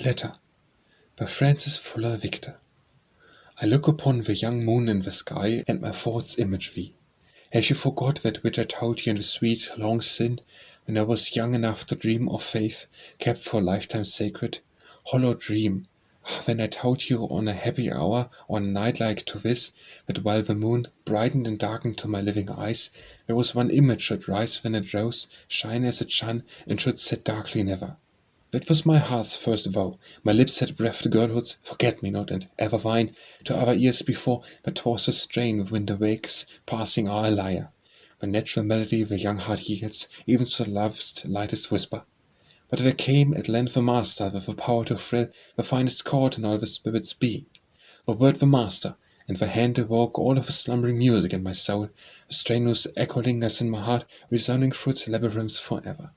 Letter by Francis Fuller Victor. I look upon the young moon in the sky, and my thoughts image thee. Have you forgot that which I told you in the sweet, long sin, when I was young enough to dream of faith, kept for a lifetime sacred? Hollow dream! When I told you on a happy hour, on a night like to this, that while the moon brightened and darkened to my living eyes, there was one image should rise when it rose, shine as it shone, and should set darkly never. That was my heart's first vow. My lips had breathed girlhood's forget-me-not and ever wine to our ears before, but 'twas a strain of winter wakes passing our lyre. The natural melody the young heart yields, even so love's lightest whisper. But there came at length a master with the power to thrill the finest chord in all the spirit's being. The word the master, and the hand awoke all of the slumbering music in my soul, a strain whose echo lingers in my heart, resounding through its labyrinths forever.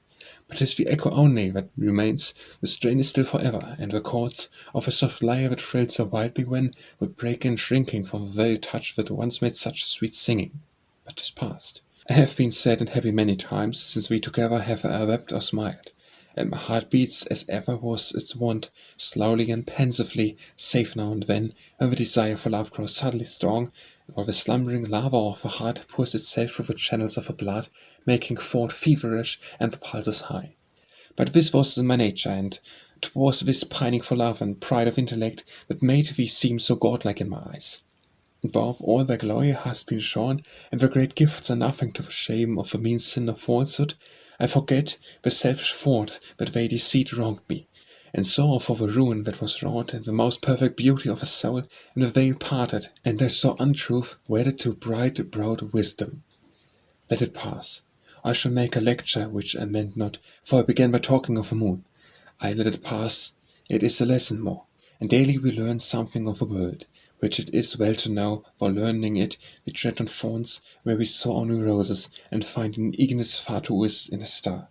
But 'tis the echo only that remains, the strain is still forever, and the chords of a soft lyre that thrilled so wildly when, would break in shrinking from the very touch that once made such sweet singing. But 'tis past. I have been sad and happy many times, since we together have wept or smiled, and my heart beats as ever was its wont, slowly and pensively, save now and then, when the desire for love grows suddenly strong, or the slumbering lava of the heart pours itself through the channels of the blood, making thought feverish and the pulses high. But this was in my nature, and 'twas this pining for love and pride of intellect that made thee seem so godlike in my eyes. Above all thy glory has been shone, and the great gifts are nothing to the shame of the mean sin of falsehood. I forget the selfish thought that thy deceit wronged me, and saw for the ruin that was wrought in the most perfect beauty of a soul, and the veil parted, and I saw untruth wedded to bright browed wisdom. Let it pass. I shall make a lecture which I meant not, for I began by talking of the moon. I let it pass. It is a lesson more, and daily we learn something of the world, which it is well to know, for learning it we tread on thorns where we saw only roses, and find an ignis fatuus in a star.